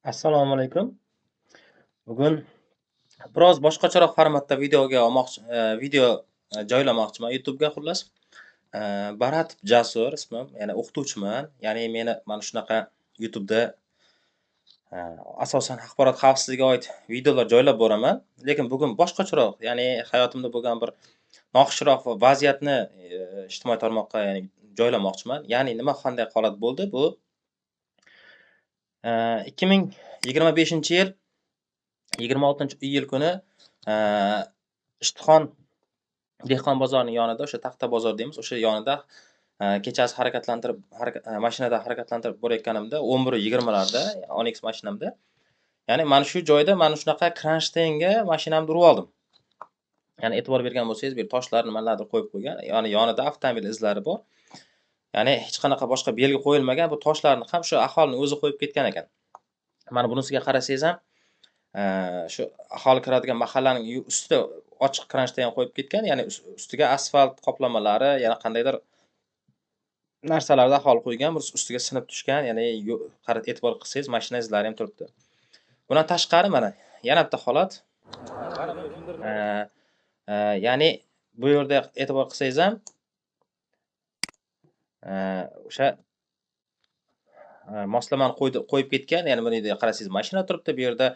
Assalomu alaykum. Bugun biroz boshqacharoq formatda videoga olmoqchi video joylamoqchiman YouTube'ga xullas. Barat Jasur ismim, ya'ni o'qituvchiman. Ya'ni meni mana shunaqa YouTube'da asosan axborot xavfsizligiga oid videolar joylab boraman. Lekin bugun boshqacharoq, ya'ni hayotimda bo'lgan bir noxushroq vaziyatni ijtimoiy tarmoqqa ya'ni joylamoqchiman. Ya'ni nima qanday holat bo'ldi bu? 2025-yil 26-iyul kuni Ishtixon dehqon bozorining yonida, o'sha Taxta bozor deymiz, o'sha yonida kechasi mashinada harakatlantirib borayotganimda 11:20larda Onyx mashinamda, ya'ni mana shu joyda mana shunaqa kronshtaynga mashinamni urib oldim. Ya'ni e'tibor bergan bo'lsangiz, bu toshlar nimalardir qo'yib qo'ygan, ya'ni yonida avtomobil izlari bor. Ya'ni hech qanaqa boshqa belgi qo'yilmagan, bu toshlarni ham shu aholining o'zi qo'yib ketgan ekan. Mana bunisiga qarasangiz ham shu aholi kiradigan mahallaning ustida ochiq kronshtayn qo'yib ketgan, ya'ni ustiga asfalt qoplamalari, yana qandaydir narsalarni aholi qo'ygan, bir ustiga sinib tushgan, ya'ni e'tibor qilsangiz mashina izlari ham turibdi. Bundan tashqari mana yana bitta holat. Ya'ni bu yerda e'tibor qilsangiz ham o'sha moslamani qo'yib ketgan, ya'ni buni yerda qarasangiz mashina turibdi, bu yerda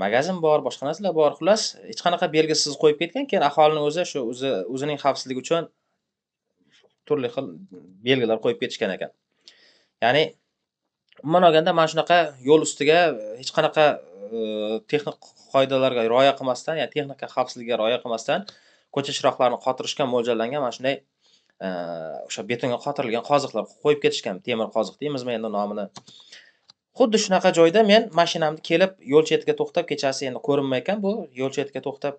magazin bor, boshqa narsalar bor. Xullas, hech qanaqa belgisiz qo'yib ketgan. Keyin aholining o'zi shu o'zining xavfsizligi uchun turli xil belgilar qo'yib ketishgan ekan. Ya'ni umuman olganda mana shunaqa yo'l ustiga hech qanaqa texnik qoidalarga rioya qilmasdan, ya'ni texnika xavfsizligiga rioya qilmasdan ko'cha chiroqlarini qotirishga mo'ljallangan mana shunday o'sha betonga qotirilgan qoziqlar qo'yib ketishgan. Temir qoziq deymizmi endi nomini. Xuddi shunaqa joyda men mashinamni kelib yo'l chetiga to'xtab, kechasi endi ko'rinmaykan bu, yo'l chetiga to'xtab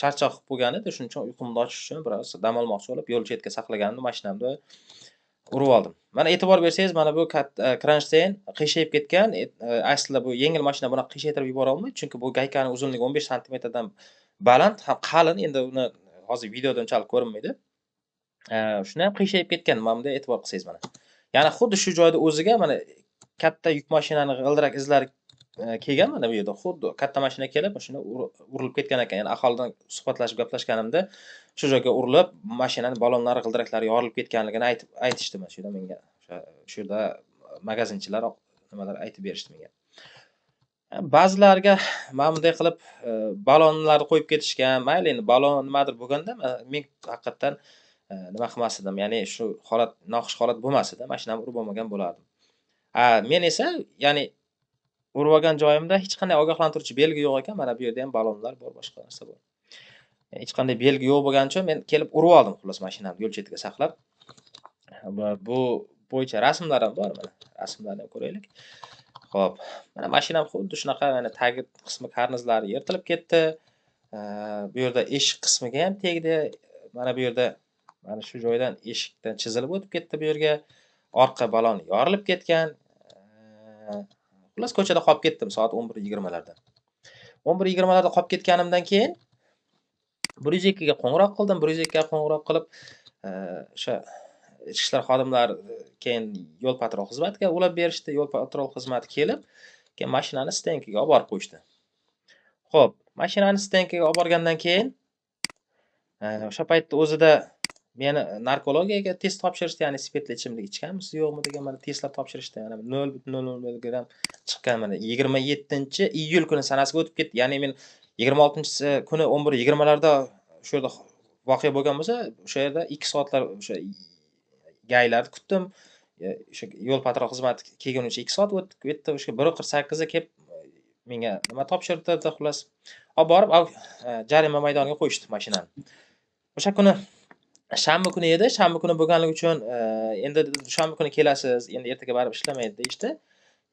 charchoq bo'lgan edi, shuning uchun uyqumni ochish uchun biroz dam olmoqchi bo'lib yo'l chetiga saqlaganimda mashinamni urib oldim. Mana e'tibor bersangiz, mana bu kronshtayn qiyshayib ketgan. Aslida bu yengil mashina buni qiyshaytirib yubora olmaydi, chunki bu gaykaning uzunligi 15 santimetrdan baland, ham qalin. Endi uni hozir videoda unchalik ko'rinmaydi. Shuni ham qiyshayib ketgan. Mana bunday e'tibor qilsangiz mana. Ya'ni xuddi shu joyda o'ziga mana katta yuk mashinani g'ildirak izlari kelgan mana bu yerda. Xuddi katta mashina kelib, shuni urilib ketgan ekan. Ya'ni aholidan suhbatlashib gaplashganimda shu joyga urilib, mashinaning balonlari, g'ildiraklari yorilib ketganligini aytishdi mana shu yerda menga. Shu yerda magazinchilar nimalar aytib berishdi menga. Ba'zilariga mana bunday qilib balonlarni qo'yib ketishgan. Mayli endi balon nimadir bo'lganda, men haqiqatan nima qilmas edim. Ya'ni shu holat noxush holat bo'lmas edi. Mashinamni urib olmagan bo'lardim. Men esa ya'ni urib olgan joyimda hech qanday ogohlantiruvchi belgi yo'q ekan. Mana bu yerda ham balonlar bor, boshqa narsa bor. Hech qanday belgi yo'q bo'lgani uchun men kelib urib oldim xullas mashinamni yo'l chetiga saqlab. Bu bo'yicha rasmlar ham bor mana. Rasmlarni ham ko'raylik. Xo'p, mana mashinam xuddi shunaqa, mana tagi qismi karnizlari yirtilib ketdi. Bu yerda eshik qismiga ham tegdi. Mana bu yerda mana shu joydan eshikdan chizilib o'tib ketdi bu yerga. Orqa balon yorilib ketgan. Xullas ko'chada qolib ketdim soat 11:20larda. 11:20larda qolib ketganimdan keyin 102 ga qo'ng'iroq qildim. 102 ga qo'ng'iroq qilib, o'sha ichki ishlar xodimlari keyin yo'l patrul xizmatiga ulab berishdi. Yo'l patrul xizmati kelib, keyin mashinani stenkaga olib borib qo'yishdi. Xo'p, mashinani stenkaga olib borgandan keyin o'sha paytda o'zida meni narkologiyaga test topshirishdi, ya'ni spirtli ichimlik ichganmisiz yo'qmi degan mana testlar topshirishdi. Yana 0.00 milligram chiqqan mana 27-iyul kuni sanasiga o'tib ketdi. Ya'ni men 26-kuni 11:20larda shu yerda voqea bo'lgan bo'lsa, o'sha yerda 2 soatlar o'sha gaylarni kutdim. O'sha yo'l patrul xizmati kelgunicha 2 soat o'tdi. O'sha 1:48 ga kelib menga nima topshirdi, xullas. Olib borib jarima maydoniga qo'yishdi mashinani. O'sha kuni shanba kuni edi. Shanba kuni bo'lganligi uchun endi dushanba kuni kelasiz, endi ertaga baribir ishlamaydi deyishdi.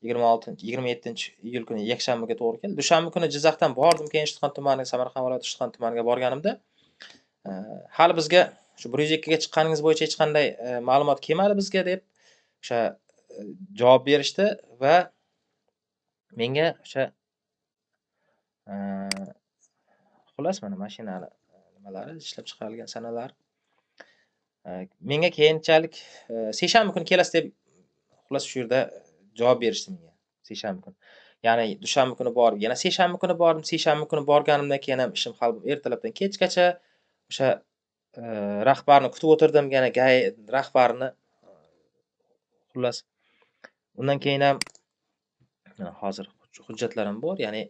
27-iyul kuni yakshanbaga to'g'ri keldi. Dushanba kuni Jizzaxdan bordim, keyin Ishtixon tumaniga, Samarqand viloyati Ishtixon tumaniga borganimda hali bizga shu 102 ga chiqqaningiz bo'yicha hech qanday ma'lumot kelmadi bizga deb o'sha javob berishdi va menga o'sha xullas mana mashinani nimalari ishlab chiqarilgan sanalar menga keyinchalik seshanba kuni kelasiz deb xullas shu yerda javob berishdi menga. seshanba kuni. Ya'ni dushanba kuni borib, yana seshanba kuni bordim. Seshanba kuni borganimdan keyin ham ishim hal ertalabdan kechgacha o'sha rahbarni kutib o'tirdim. Yana GAI rahbarini xullas. Undan keyin ham hozir hujjatlarim bor, ya'ni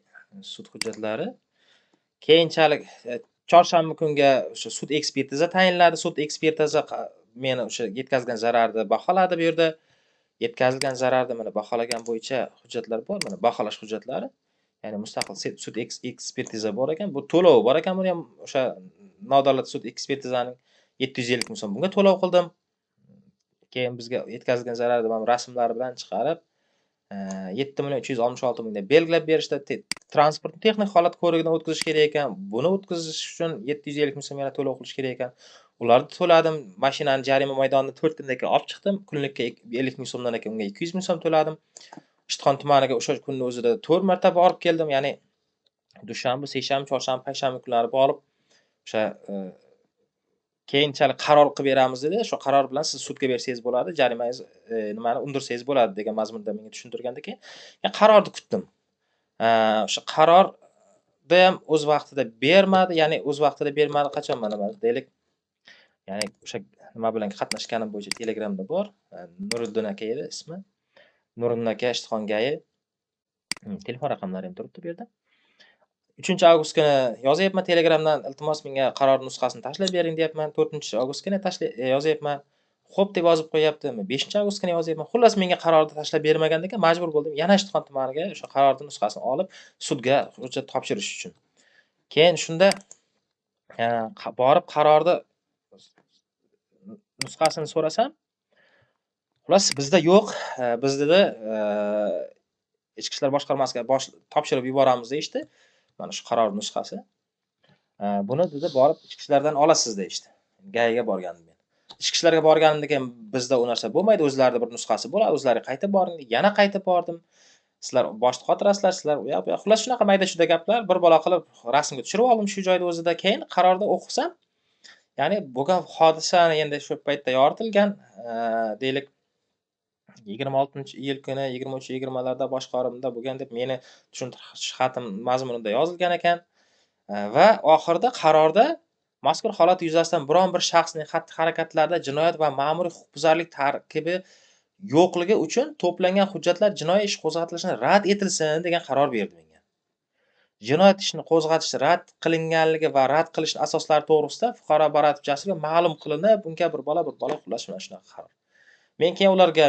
sud hujjatlari. Keyinchalik chorshanba kunga o'sha sud ekspertiza tayinladi. Sud ekspertiza meni o'sha yetkazgan zararni baholadi bu yerda. Yetkazilgan zararni mana baholagan bo'yicha hujjatlar bor, mana baholash hujjatlari. Ya'ni mustaqil sud ekspertiza bor ekan. Bu to'lov bor ekan, buni ham o'sha nodavlat sud ekspertizaning 750 ming so'm bunga to'lov qildim. Keyin bizga yetkazilgan zararni mana rasmlari bilan chiqarib 7.366 ming deb belgilab berishdi. Transport texnik holat ko'rigidan o'tkazish kerak ekan. Buni o'tkazish uchun 750 ming so'm yana to'lov qilish kerak ekan. Ularni to'ladim. Mashinani jarima maydonidan 4 kundan keyin olib chiqdim. Kunlikka 50 ming so'mdan keyin unga 200 ming so'm to'ladim. Ishtixon tumaniga o'sha kunning o'zida 4 marta borib keldim. Ya'ni dushanba, seshanba, chorshanba, payshanba kunlari borib o'sha keyinchalik qaror qilib beramiz dedi. Shu qaror bilan siz sudga bersangiz bo'ladi, jarimangiz nimani undirsangiz bo'ladi degan mazmunda menga tushuntirgandan keyin qarorni kutdim. O'sha qarorda ham o'z vaqtida bermadi, ya'ni o'z vaqtida bermadi qachon mana deylik. Ya'ni o'sha nima bilan qatnashganim bo'yicha Telegramda bor. Nuriddin aka edi ismi. Nuriddin aka Ishtixon GAI. Telefon raqamlari ham turibdi bu yerda. 3-avgust kuni yozyapman Telegramdan, iltimos menga qaror nusxasini tashlab bering deyapman. 4-avgust kuni yozyapman. Xo'p deb yozib qo'yapti. 5-avgust kuni yozyapman. Xullas menga qarorni tashlab bermagandan keyin majbur bo'ldim yana Ishtixon tumaniga o'sha qarorning nusxasini olib sudga hujjat topshirish uchun. Keyin shunda borib qarorni nusxasini so'rasam, xullas bizda yo'q. Bizda Ichki ishlar boshqarmasiga topshirib yuboramiz deyishdi. Mana shu qaror nusxasi. Buni dedi borib ichki ishlardan olasiz deyishdi. GAIga borgandim men. Ichki ishlarga borganimdan keyin bizda u narsa bo'lmaydi, o'zlarida bir nusxasi bo'ladi, o'zlari qaytib boring, yana qaytib bordim. Sizlar boshni qotirasizlar, sizlar u yoq. Xullas shunaqa mayda-chuyda gaplar bir bola qilib rasmga tushirib oldim shu joyda o'zida. Keyin qarorda o'qisam, ya'ni bo'lgan hodisani endi shu paytda yoritilgan, deylik 26-iyul kuni 23-20larda boshqarutimda bo'lgan deb meni tushuntirish xatim mazmunida yozilgan ekan. Va oxirida qarorda mazkur holat yuzasidan biron bir shaxsning xatti-harakatlarida jinoyat va ma'muriy huquqbuzarlik tarkibi yo'qligi uchun to'plangan hujjatlar jinoiy ish qo'zg'atilishini rad etilsin degan qaror berdi menga. Jinoyat ishini qo'zg'atish rad qilinganligi va rad qilish asoslari to'g'risida fuqaro Baratov Jasurga ma'lum qilinib, bunga bir bola xullas shunaqa qaror. Men keyin ularga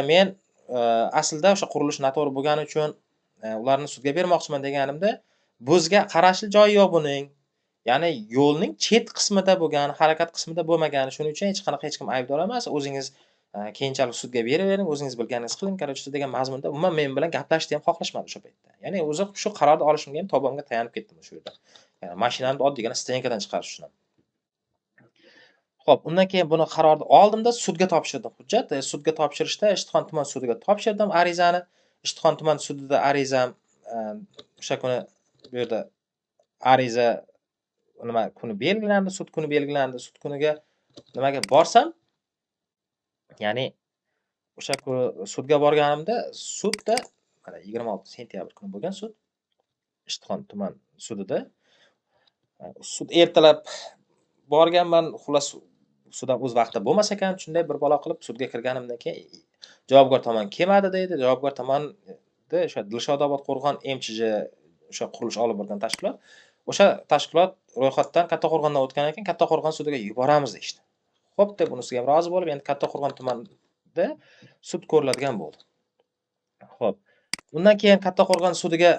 aslida o'sha qurilish noto'g'ri bo'lgani uchun ularni sudga bermoqchiman deganimda, bizga qarashli joyi yo'q buning. Ya'ni yo'lning chet qismida bo'lgan, harakat qismida bo'lmagan. Shuning uchun hech qanaqa hech kim aybdor emas. O'zingiz keyinchalik sudga beravering, o'zingiz bilganingiz qiling, короче degan mazmunda umuman men bilan gaplashishni ham xohlashmadi o'sha paytda. Ya'ni o'zi shu qarorni olishimga ham tobamga tayanib ketdim o'sha yerda. Ya'ni mashinamni oddiygina stenkadan chiqarish uchun. Xo'p, undan keyin buni qarorni oldimda sudga topshirdim hujjat. Sudga topshirishda Ishtixon tuman sudiga topshirdim arizani. Ishtixon tuman sudida arizam o'sha kuni bu yerda ariza nima kuni belgilandi, sud kuni belgilandi. Sud kuniga nimaga borsam, ya'ni o'sha sudga borganimda sudda mana 26 sentyabr kuni bo'lgan sud Ishtixon tuman sudida. Sud ertalab borganman, xullas sud o'z vaqtida bo'lmas ekan, shunday bir bola qilib sudga kirganimdan keyin javobgar tomon kelmadi deydi. Javobgar tomonni o'sha Dilshodobod qo'rg'on MChJ o'sha qurilish olib borgan tashkilot. O'sha tashkilot ro'yxatdan Kattaqo'rg'ondan o'tgandan keyin Kattaqo'rg'on sudiga yuboramiz deydi. Xo'p deb bunisiga ham rozi bo'lib, endi Kattaqo'rg'on tumanida sud ko'riladigan bo'ldi. Xo'p. Undan keyin Kattaqo'rg'on sudiga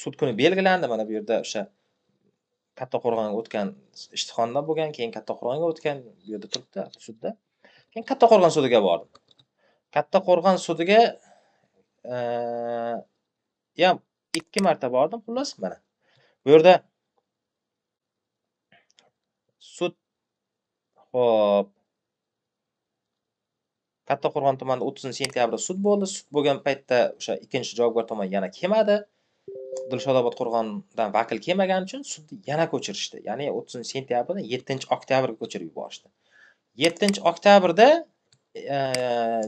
sud kuni belgilandi. Mana bu yerda o'sha Kattaqo'rg'onga o'tgan Ishtixondan bo'lgan, keyin Kattaqo'rg'onga o'tgan, bu yerda turibdi sudda. Keyin Kattaqo'rg'on sudiga bordim. Kattaqo'rg'on sudiga ham 2 marta bordim, xullas mana. Bu yerda sud xo'p Kattaqo'rg'on tumanida 30-sentyabrda sud bo'ldi. Sud bo'lgan paytda o'sha ikkinchi javobgar tomon yana kelmadi. Dilshodobod qo'rg'ondan vakil kelmagani uchun sudni yana ko'chirishdi. Ya'ni 30-sentyabrdan 7-oktyabrga ko'chirib yuborishdi. 7-oktyabrda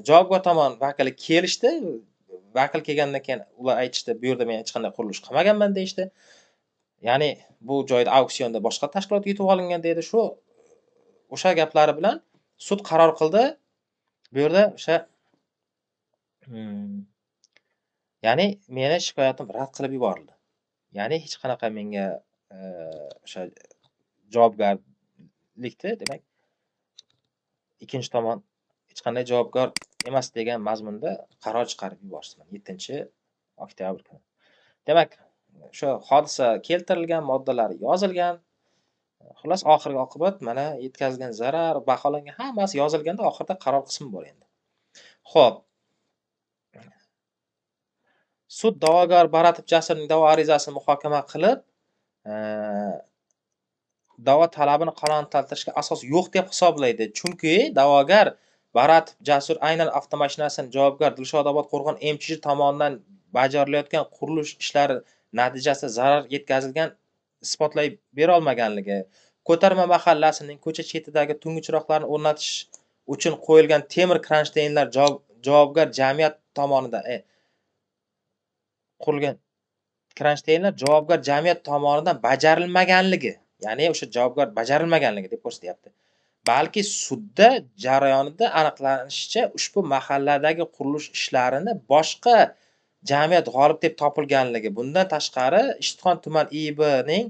javobgar tomon vakili kelishdi. vakil kelgandan keyin ular aytishdi, bu yerda men hech qanday qurilish qilmaganman deyishdi. Ya'ni bu joyda auksionda boshqa tashkilot yutib olingan dedi. O'sha gaplari bilan sud qaror qildi. Bu yerda o'sha ya'ni meni shikoyatim rad qilib yuborildi. Ya'ni hech qanaqa menga o'sha javobgarlikni, demak, ikkinchi tomon hech qanday javobgar emas degan mazmunda qaror chiqarib yuborishdi 7-oktyabr kuni. Demak, o'sha hodisa keltirilgan, moddalar yozilgan. Xullas, oxirgi oqibat mana yetkazilgan zarar, baholangan hammasi yozilganda oxirida qaror qismi bor endi. Xo'p. Sud da'vogar Baratov Jasurning da'vo arizasini muhokama qilib, da'vo talabini qonuniyatlantirishga asos yo'q deb hisoblaydi. Chunki da'vogar Baratov Jasur aynan avtomashinasini javobgar Dilshodobod qo'rg'on MChJ tomonidan bajarilayotgan qurilish ishlari natijasida zarar yetkazilgan isbotlay bera olmaganligi, Ko'tarma mahallasining ko'cha chetidagi tungi chiroqlarni o'rnatish uchun qo'yilgan temir kronshtaynlar javobgar jamiyat tomonidan qurilgan kronshtaynlar javobgar jamiyat tomonidan bajarilmaganligi, ya'ni o'sha javobgar bajarilmaganligi deb ko'rsatyapti. Balki sudda jarayonida aniqlanishicha ushbu mahalladagi qurilish ishlarini boshqa jamiyat g'olib deb topilganligi. Bundan tashqari, Ishtixon tuman IIBning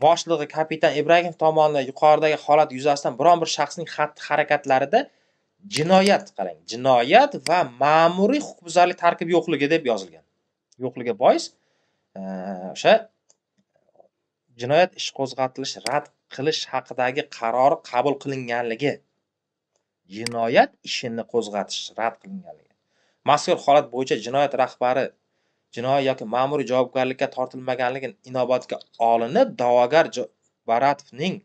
boshlig'i kapitan Ibragimov tomonidan yuqoridagi holat yuzasidan biron bir shaxsning xatti-harakatlarida jinoyat va ma'muriy huquqbuzarlik tarkibi yo'qligi deb yozilgan. Yo'qligi bois o'sha jinoyat ish qo'zg'atilish rad qilish haqidagi qarori qabul qilinganligi, jinoyat ishini qo'zg'atish rad qilinganligi. Mazkur holat bo'yicha jinoyat rahbari jinoiy yoki ma'muriy javobgarlikka tortilmaganligi inobatga olinib, da'vogar Baratovning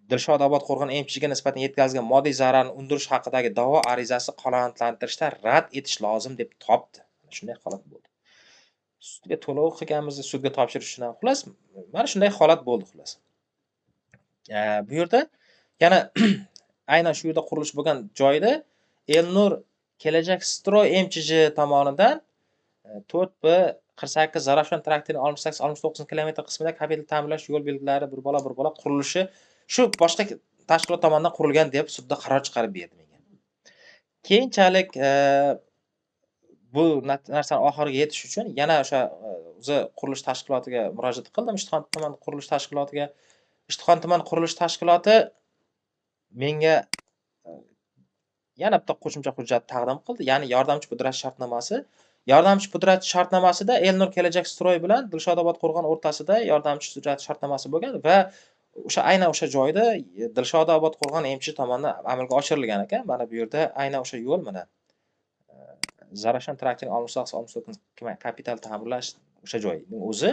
Dilshodobod qo'rg'on MChJga nisbatan yetkazilgan moddiy zararni undirish haqidagi da'vo arizasi qonuniyatlantirishda rad etish lozim deb topdi. Shunday holat bo'ldi. Sudga to'lov qilganmiz, sudga topshirish uchun ham. Xullas, mana shunday holat bo'ldi xullas. Bu yerda yana aynan shu yerda qurilish bo'lgan joyda Elnur Kelajak Stroy MChJ tomonidan 4B48 Zarafshon traktorining 68-69 kilometr qismida kapital ta'minlash yo'l belgilari bir bola qurilishi shu boshqa tashkilot tomonidan qurilgan deb sudda qaror chiqarib berdi menga. Keyinchalik bu narsani oxiriga yetish uchun yana o'sha o'zi qurilish tashkilotiga murojaat qildim, Ishtixon tuman qurilish tashkilotiga. Ishtixon tuman qurilish tashkiloti menga yana bitta qo'shimcha hujjat taqdim qildi, ya'ni yordamchi pudrat shartnomasi. Yordamchi pudrat shartnomasida Elnur Kelajak Stroy bilan Dilshodobod qo'rg'on o'rtasida yordamchi pudrat shartnomasi bo'lgan va aynan o'sha joyda Dilshodobod qo'rg'on MChJ tomonidan amalga oshirilgan ekan. Mana bu yerda aynan o'sha yo'l mana Zarafshon traktorining 68-69 kapital ta'mirlash o'sha joyning o'zi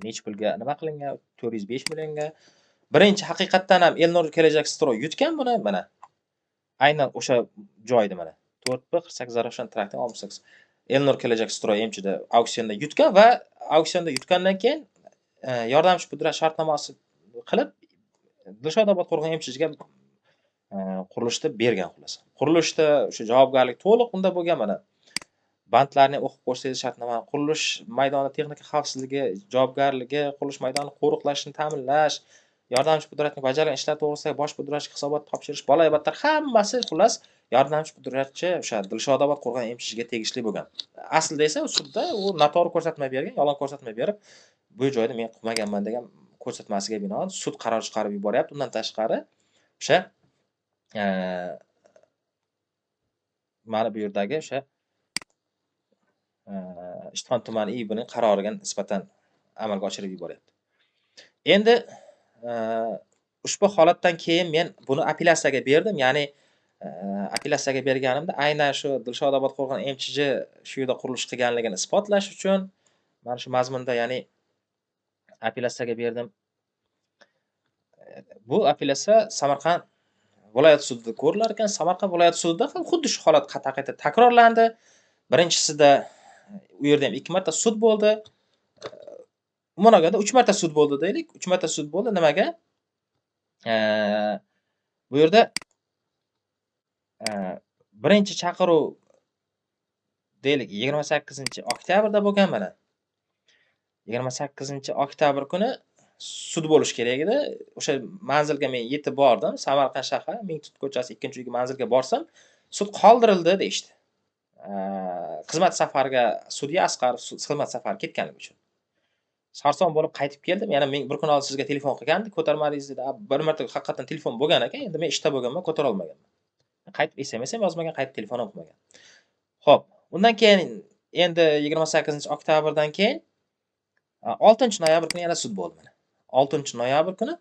necha pulga nima qilingan? 405 millionga. Birinchi haqiqatdan ham Elnur Kelajak Stroy yutgan buni mana. Aynan o'sha joyda mana 4B48 Zarafshon traktorining 68 Elnur Kelajak Stroy MChJda auksionda yutgan va auksionda yutgandan keyin yordamchi pudrat shartnomasi qilib Dilshodobod qo'rg'on MChJga qurilishda bergan xullas. Qurilishda o'sha javobgarlik to'liq unda bo'lgan mana. Bandlarning o'qib ko'rsatish shartnoma, qurilish maydoni texnika xavfsizligi, javobgarligi, qurilish maydoni qo'riqlashni ta'minlash, yordamchi pudratning bajarilgan ishlar to'g'risidagi bosh pudratchiga hisobot topshirish, balobatlar hammasi xullas yordamchi pudratchi o'sha Dilshodobod qo'rg'on MChJga tegishli bo'lgan. Aslida esa sudda u noto'g'ri ko'rsatma bergan, yolg'on ko'rsatma berib, bu joyda men qilmaganman degan ko'rsatmasiga binoan sud qaror chiqarib yuboryapti. Undan tashqari o'sha mana bu yerdagi o'sha Ishtixon tumani IIBning qaroriga nisbatan amalga oshirib yuboryapti. Endi ushbu holatdan keyin men buni apellyatsiyaga berdim. Ya'ni apellyatsiyaga berganimda aynan shu Dilshodobod qo'rg'on MChJ shu yerda qurilish qilganligini isbotlash uchun mana shu mazmunda, ya'ni apellyatsiyaga berdim. Bu apellyatsiya Samarqand viloyat sudida ko'rilar ekan. Samarqand viloyat sudida ham xuddi shu holat qayta takrorlandi. Birinchisida u yerda ham 2 marta sud bo'ldi. Umuman olganda 3 marta sud bo'ldi deylik. 3 marta sud bo'ldi. Nimaga? Bu yerda birinchi chaqiruv deylik 28-oktyabrda bo'lgan mana. 28-oktyabr kuni sud bo'lishi kerak edi. O'sha manzilga men yetib bordim. Samarqand shahar Mingtut ko'chasi 2-uy manzilga borsam, sud qoldirildi deyishdi. Xizmat safariga sudya Asqarov xizmat safari ketganligi uchun. Sarson bo'lib qaytib keldim. Yana men bir kun oldin sizga telefon qilgandim, ko'tarmadingiz dedi. Bir marta haqiqatan telefon bo'lgan ekan, endi men ishda bo'lganman, ko'tara olmaganman. Qaytib SMS ham yozmagan, qaytib telefon ham qilmagan. Xo'p, undan keyin endi 28-oktyabrdan keyin 6-noyabr kuni yana sud bo'ldi mana. 6-noyabr kuni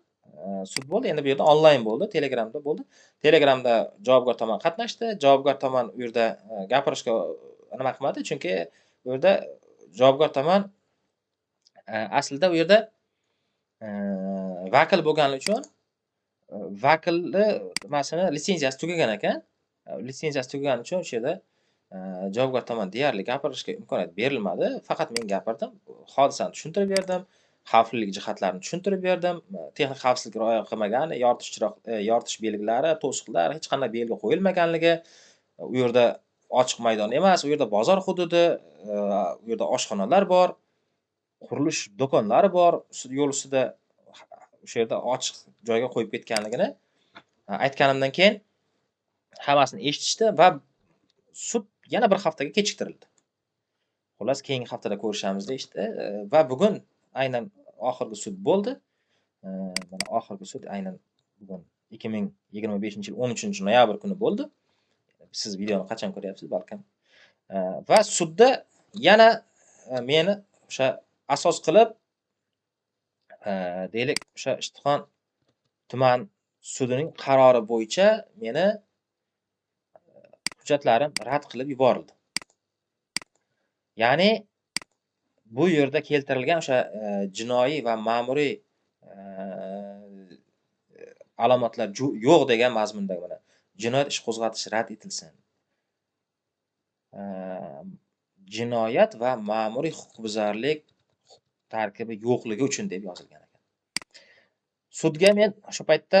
sud bo'ldi. Endi bu yerda onlayn bo'ldi, Telegramda bo'ldi. Telegramda javobgar tomon qatnashdi. Javobgar tomon u yerda gapirishga nima qilmadi, chunki u yerda javobgar tomon aslida u yerda vakil bo'lgani uchun vakilni nimasini litsenziyasi tugagan ekan. Litsenziyasi tugagani uchun o'sha yerda javobgar tomon deyarli gapirishga imkoniyat berilmadi. Faqat men gapirdim, hodisani tushuntirib berdim, xavflilik jihatlarini tushuntirib berdim. Texnik xavfsizlikka rioya qilmagani, yoritish belgilari, to'siqlar, hech qanday belgi qo'yilmaganligi, u yerda ochiq maydon emas, u yerda bozor hududi, u yerda oshxonalar bor, qurilish do'konlari bor, yo'l ustida o'sha yerda ochiq joyga qo'yib ketganligini aytganimdan keyin hammasini eshitishdi va sud yana bir haftaga kechiktirildi. Xullas, keyingi haftada ko'rishamiz deyishdi va bugun aynan oxirgi sud bo'ldi. Mana oxirgi sud aynan bugun 2025-yil 13-noyabr kuni bo'ldi. Siz videoni qachon ko'ryapsiz balkim. Va sudda yana meni o'sha asos qilib deylik o'sha Ishtixon tuman sudining qarori bo'yicha meni hujjatlarim rad qilib yuborildi. Ya'ni bu yerda keltirilgan o'sha jinoiy va ma'muriy alomatlar yo'q degan mazmundagi mana jinoyat ish qo'zg'atish rad etilsin. Jinoyat va ma'muriy huquqbuzarlik tarkibi yo'qligi uchun deb yozilgan ekan. Sudga men o'sha paytda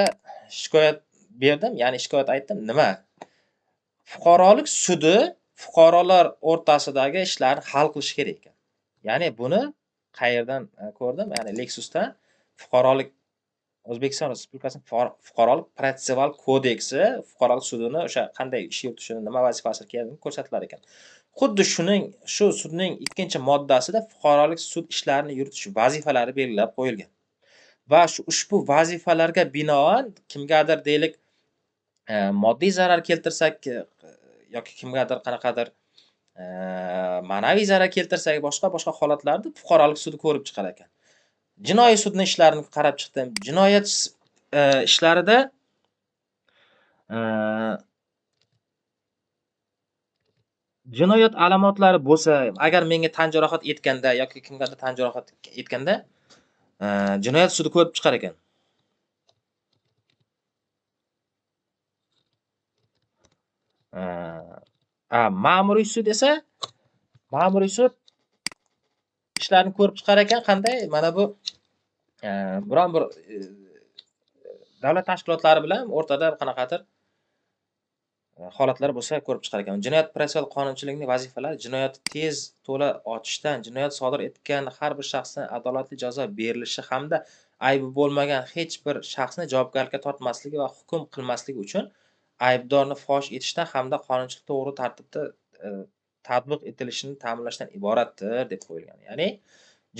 shikoyat berdim, ya'ni shikoyat aytdim. Nima? Fuqarolik sudi fuqarolar o'rtasidagi ishlarni hal qilish kerak ekan. Ya'ni buni qayerdan ko'rdim? Ya'ni Lexusdan fuqarolik O'zbekiston Respublikasining fuqarolik protsessual kodeksi fuqarolik sudini o'sha qanday ish yuritishini, nima vazifasi ekanini ko'rsatilar ekan. Xuddi shu sudning 2-moddasida fuqarolik sud ishlarini yuritish vazifalari belgilab qo'yilgan. Va ushbu vazifalarga binoan kimgadir deylik moddiy zarar keltirsak yoki kimgadir qanaqadir ma'naviy zarar keltirsak, boshqa holatlarda fuqarolik sudi ko'rib chiqar ekan. Jinoiy sudning ishlarini qarab chiqdim. Jinoyat ishlarida jinoyat alomatlari bo'lsa, agar menga tan jarohat etganda yoki kimgadir tan jarohat etganda jinoyat sudi ko'rib chiqar ekan. Ma'muriy sud esa ma'muriy sud ishlarni ko'rib chiqar ekan. Qanday? Mana bu biron bir davlat tashkilotlari bilan o'rtada qanaqadir holatlar bo'lsa ko'rib chiqar ekan. Jinoyat protsessual qonunchilikning vazifalari jinoyatni tez to'la ochishdan, jinoyat sodir etgan har bir shaxsga adolatli jazo berilishi hamda aybi bo'lmagan hech bir shaxsni javobgarlikka tortmasligi va hukm qilmasligi uchun aybdorni fosh etishdan hamda qonunchilik to'g'ri tartibda tatbiq etilishini ta'minlashdan iboratdir deb qo'yilgan. Ya'ni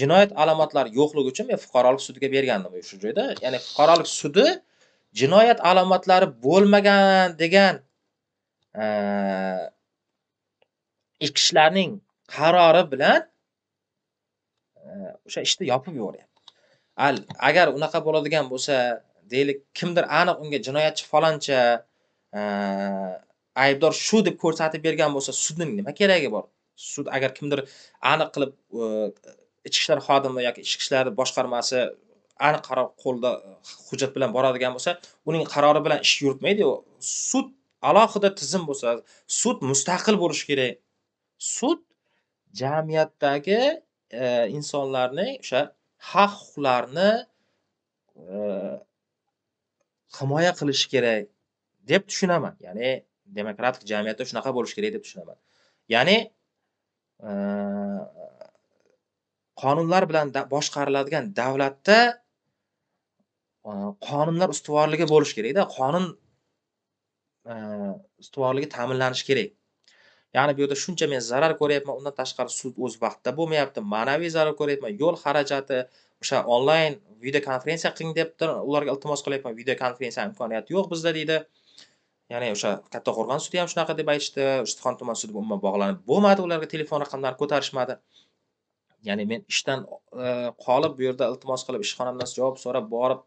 jinoyat alomatlari yo'qligi uchun men fuqarolik sudiga bergandim shu joyda. Ya'ni fuqarolik sudi jinoyat alomatlari bo'lmagan degan ichki ishlarning qarori bilan o'sha ishni yopib yuboryapti. Agar unaqa bo'ladigan bo'lsa, deylik kimdir aniq unga jinoyatchi faloncha aybdor shu deb ko'rsatib bergan bo'lsa, sudning nima keragi bor? Sud agar kimdir aniq qilib ichki ishlar xodimi yoki ichki ishlar boshqarmasi aniq qaror qo'lda hujjat bilan boradigan bo'lsa, uning qarori bilan ish yuritmaydi-ku. Sud alohida tizim bo'lsa, sud mustaqil bo'lishi kerak. Sud jamiyatdagi insonlarning o'sha haq-huquqlarini himoya qilishi kerak deb tushunaman. Ya'ni demokratik jamiyatda shunaqa bo'lishi kerak deb tushunaman. Ya'ni Eee, qonunlar bilan boshqariladigan davlatda qonunlar ustuvorligi bo'lishi kerakda. Qonun ustuvorligi ta'minlanishi kerak. Ya'ni bu yerda shuncha men zarar ko'ryapman, undan tashqari sud o'z vaqtida bo'lmayapti, ma'naviy zarar ko'ryapman, yo'l xarajati, o'sha onlayn video konferensiya qiling debdi, ularga iltimos qilyapman, video konferensiya imkoniyati yo'q bizda deydi. Ya'ni o'sha Kattaqo'rg'on sudi ham shunaqa deb aytishdi, Ustixon tuman sudi umuman bog'lanib bo'lmadi, ularga telefon raqamlarini ko'tarishmadi. Ya'ni men ishdan qolib bu yerda iltimos qilib, ishxonamdan javob so'rab borib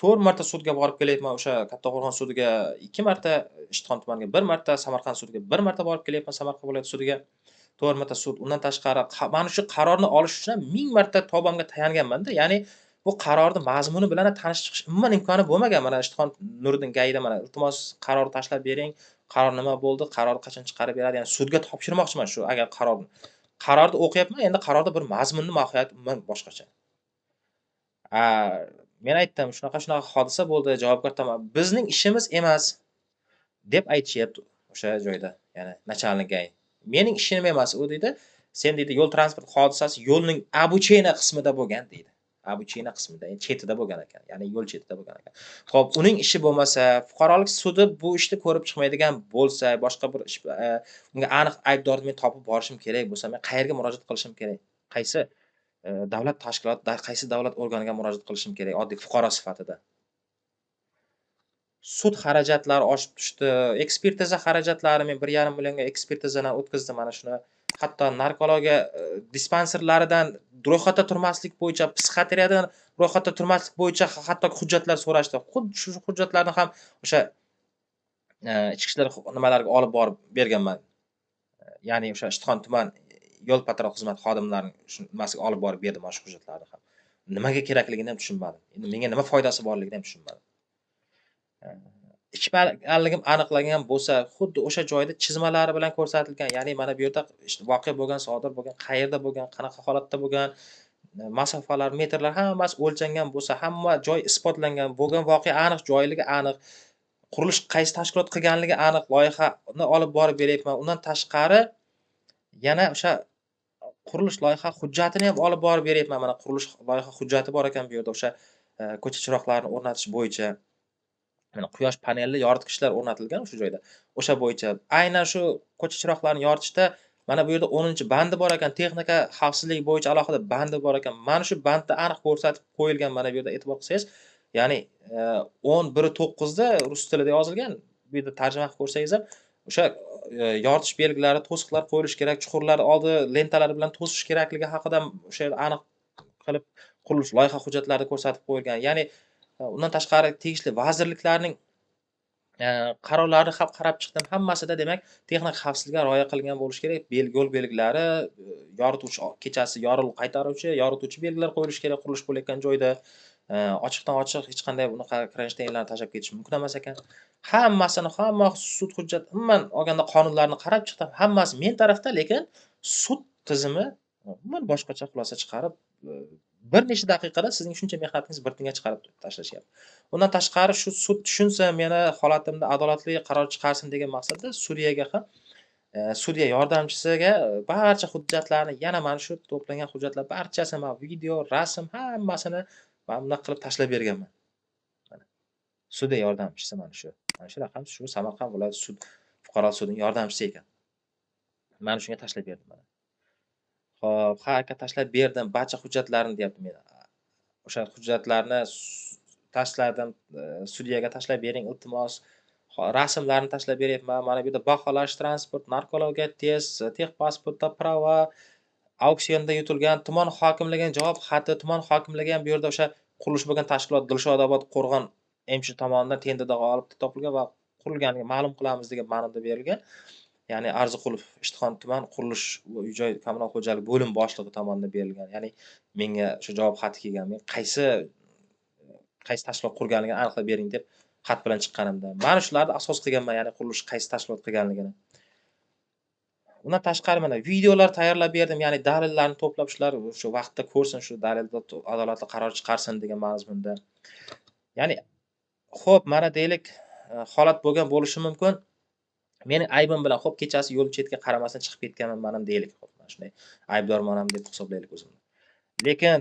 4 marta sudga borib kelyapman. O'sha Kattaqo'rg'on sudiga 2 marta, Ishtixon tumaniga 1 marta, Samarqand sudiga 1 marta borib kelyapman, Samarqand viloyat sudiga 4 marta sud. Undan tashqari mana shu qarorni olish uchun 1000 marta tavbamga tayanganman-da. Ya'ni bu qarorni mazmuni bilan tanishib chiqish umuman imkoni bo'lmagan. Mana Ishtixon Nuriddin Gaida mana iltimos qaror tashlab bering, qaror nima bo'ldi, qaror qachon chiqarib beradi. Ya'ni sudga topshirmoqchiman shu agar qarorni o'qiyapman, endi qarorda bir mazmunni mohiyati umuman boshqacha. A, men aytdim, shunaqa hodisa bo'ldi, javobgar tomon bizning ishimiz emas deb aytishyapti o'sha joyda, ya'ni начальник gai. Mening ishim emas u deydi. Sen deydi yo'l transport hodisasi yo'lning обучение qismida bo'lgan deydi. Обучение qismida, chetida bo'lgan ekan, ya'ni yo'l chetida bo'lgan ekan. Xo'p, uning ishi bo'lmasa, fuqarolik sudi bu ishni ko'rib chiqmaydigan bo'lsa, boshqa bir ish unga aniq aybdorni men topib borishim kerak bo'lsa, men qayerga murojaat qilishim kerak? Qaysi davlat tashkiloti, qaysi davlat organiga murojaat qilishim kerak oddiy fuqaro sifatida? Sud xarajatlari oshib tushdi. Ekspertiza xarajatlari men 1,5 millionga ekspertizadan o'tkazdim mana shuni. Hatto narkologiya dispanserlaridan ro'yxatda turmaslik bo'yicha, psixiatriyadan ro'yxatda turmaslik bo'yicha hatto hujjatlar so'rashdi. Xuddi shu hujjatlarni ham o'sha ichki ishlar nimalariga olib borib berganman. Ya'ni o'sha Ishtixon tuman yo'l patrul xizmat xodimlarining shu nimasiga olib borib berdim mana shu hujjatlarni ham. Nimaga kerakligini ham tushunmadim. Endi menga nima foydasi borligini ham tushunmadim. Ichmaganligim aniqlangan bo'lsa, xuddi o'sha joyda chizmalari bilan ko'rsatilgan, ya'ni mana bu yerda voqea bo'lgan, sodir bo'lgan, qayerda bo'lgan, qanaqa holatda bo'lgan, masofalar, metrlar hammasi o'lchangan bo'lsa, hamma joy isbotlangan, bo'lgan voqea aniq, joyligi aniq, qurilish qaysi tashkilot qilganligi aniq, loyihani olib borib beryapman. Undan tashqari yana o'sha qurilish loyiha hujjatini ham olib borib beryapman. Mana qurilish loyiha hujjati bor ekan bu yerda o'sha ko'cha chiroqlarini o'rnatish bo'yicha. Mana quyosh panelli yoritgichlar o'rnatilgan o'sha joyda. O'sha bo'yicha aynan shu ko'cha chiroqlarini yoritishda mana bu yerda 10-bandi bor ekan, texnika xavfsizligi bo'yicha alohida bandi bor ekan. Mana shu bandda aniq ko'rsatib qo'yilgan mana bu yerda e'tibor qilsangiz, ya'ni 10.1.9 da rus tilida yozilgan. Bu yerda tarjima qilib ko'rsangiz ham o'sha yoritish belgilari, to'siqlar qo'yilishi kerak, chuqurlar oldi lentalari bilan to'sish kerakligi haqida o'sha yerda aniq qilib qurilish loyiha hujjatlarida ko'rsatib qo'yilgan. Ya'ni undan tashqari tegishli vazirliklarning qarorlarini ham qarab chiqdim. Hammasida demak texnik xavfsizlikka rioya qilgan bo'lishi kerak. Yo'l belgilari, yorituvchi kechasi yorilib qaytaruvchi, yorituvchi belgilar qo'yilishi kerak qurilish bo'layotgan joyda. Ochiqdan ochiq hech qanday bunaqa kronshtaynlarni tashlab ketish mumkin emas ekan. Hamma sud hujjat umuman olganda qonunlarni qarab chiqdim. Hammasi men tarafda, lekin sud tizimi umuman boshqacha xulosa chiqarib, bir necha daqiqada sizning shuncha mehnatingiz bir tinga chiqarib tashlashyapti. Undan tashqari shu sud tushunsa, meni holatimda adolatli qaror chiqarsin degan maqsadda sudyaga ham, sudya yordamchisiga barcha hujjatlarni, yana mana shu to'plangan hujjatlar barchasini, mana video, rasm hammasini mana bunaqa qilib tashlab berganman. Mana sudya yordamchisi mana shu. Mana shu raqam shu Samarqand viloyat sud fuqarolik sudining yordamchisi ekan. Mana shunga tashlab berdim mana. Xo'p, ha aka tashlab berdim barcha hujjatlarni deyapti men. O'sha hujjatlarni tashladim, sudyaga tashlab bering iltimos. Rasmlarni tashlab beryapman. Mana bu yerda baholash, transport, narkologiya test, texpasportda prava, auksionda yutilgan, tuman hokimligining javob xati, tuman hokimligi ham bu yerda o'sha qurilish bo'lgan tashkilot Dilshodobod Qo'rg'on MCH tomonidan tenderda g'olib topilgan va qurilganiga ma'lum qilamiz degan ma'noda berilgan. Ya'ni Arziqulov Ishtixon tuman qurilish uy-joy kommunal xo'jalik bo'lim boshlig'i tomonidan berilgan. Ya'ni menga shu javob xati kelgan. Men qaysi tashkilot qurganligini aniqlab bering deb xat bilan chiqqanimda. Mana shularni asos qilganman, ya'ni qurilish qaysi tashkilot qilganligini. Undan tashqari mana videolar tayyorlab berdim, ya'ni dalillarni to'plab shular shu vaqtda ko'rsin, shu dalilda adolatli qaror chiqarsin degan mazmunda. Ya'ni xo'p, mana deylik, holat bo'lgan bo'lishi mumkin. Mening aybim bilan xo'p kechasi yo'l chetga qaramasdan chiqib ketganman mana deylik. Mana shunday aybdorman deb hisoblaylik o'zimni. Lekin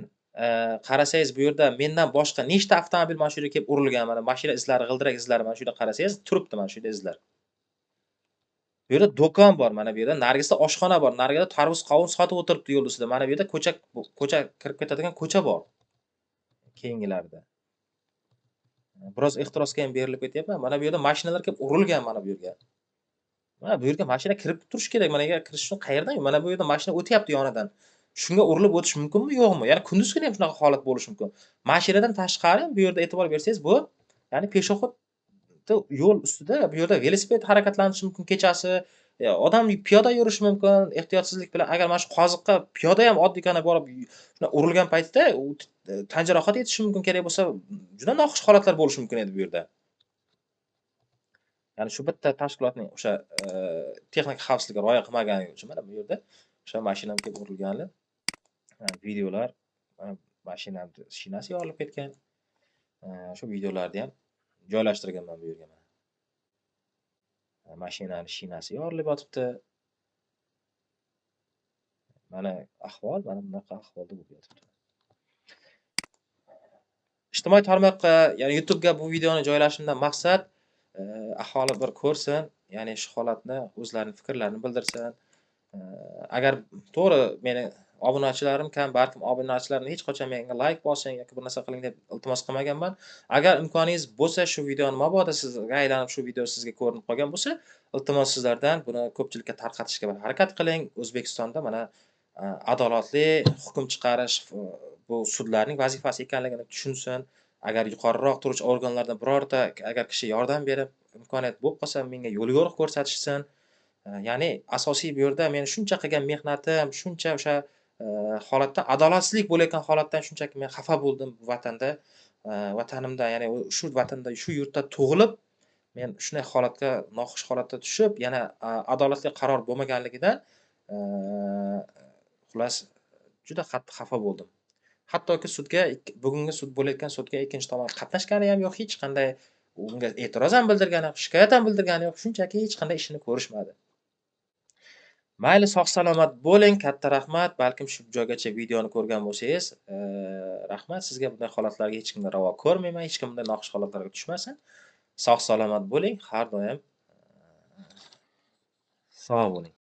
qarasangiz bu yerda mendan boshqa nechta avtomobil mana shu yerga kelib urilgan, mana mashina izlari, g'ildirak izlari mana shu yerda qarasangiz turibdi mana shu yerda izlar. Bu yerda do'kon bor, mana bu yerda narigida oshxona bor, narigida tarvuz, qovun sotib o'tiribdi yo'l ustida. Mana bu yerda ko'cha kirib ketadigan ko'cha bor keyingilarida. Biroz ehtirosga ham berilib ketyapman. Mana bu yerda mashinalar kelib urilgan mana bu yerga. Mana bu yerga mashina kirib turishi kerak. Mana agar kirish uchun qayerdan? Mana bu yerda mashina o'tyapti yonidan. Shunga urilib o'tish mumkinmi, yo'qmi? Ya'ni kunduz kuni ham shunaqa holat bo'lishi mumkin. Mashinadan tashqari bu yerda e'tibor bersangiz, bu ya'ni peshobod yo'l ustida bu yerda velosiped harakatlanishi mumkin kechasi, odam piyoda yurishi mumkin ehtiyotsizlik bilan. Agar mana shu qoziqqa piyoda ham oddiygina borib shuna urilgan paytda u tan jarohati yetishi mumkin, kerak bo'lsa juda noxush holatlar bo'lishi mumkin edi bu yerda. Ya'ni shu bitta tashkilotning o'sha texnik xavfsizlikka rioya qilmagani uchun mana bu yerda o'sha mashinam kelib urilgani videolar, mashinamni shinasi yorilib ketgan. Shu videolarni ham joylashtirganman bu yerga. Mashinani shinasi yorilib yotibdi. Mana ahvol, mana bunaqa ahvolda bo'lib yotibdi. Ijtimoiy tarmoqqa, ya'ni YouTube'ga bu videoni joylashimdan maqsad aholi bir ko'rsin, ya'ni shu holatni o'zlarining fikrlarini bildirsin. Agar to'g'ri meni obunachilarim kam, balkim obunachilarim hech qachon menga like bosing yoki bir narsa qiling deb iltimos qilmaganman. Agar imkoningiz bo'lsa, shu videoni mabodo sizga aylanib shu video sizga ko'rinib qolgan bo'lsa, iltimos sizlardan buni ko'pchilikka tarqatishga harakat qiling. O'zbekistonda mana adolatli hukm chiqarish bu sudlarning vazifasi ekanligini tushunsin. Agar yuqoriroq turuvchi organlardan birorta agar kishi yordam berib, imkoniyat bo'lib qolsa, menga yo'l ko'rsatishsin. Ya'ni asosiy bu yerda men shuncha qilgan mehnatim, shuncha o'sha holatda adolatsizlik bo'layotgan holatdan shunchaki men xafa bo'ldim bu vatanda. Vatanimda, ya'ni shu vatanda, shu yurtda tug'ilib, men shunday holatga, noxush holatga tushib, yana adolatli qaror bo'lmaganligidan xullas juda qattiq xafa bo'ldim. Hattoki sudga, bugungi sud bo'layotgan sudga ikkinchi tomon qatnashgani ham yo'q, hech qanday unga e'tiroz ham bildirgani yo'q, shikoyat ham bildirgani yo'q, shunchaki hech qanday ishini ko'rishmadi. Mayli, sog'-salomat bo'ling, katta rahmat. Balkim shu joygacha videoni ko'rgan bo'lsangiz, rahmat. Sizga bunday holatlarga hech kimga ravo ko'rmayman, hech kim bunday noxush holatlarga tushmasin. Sog'-salomat bo'ling, har doim sog' bo'ling.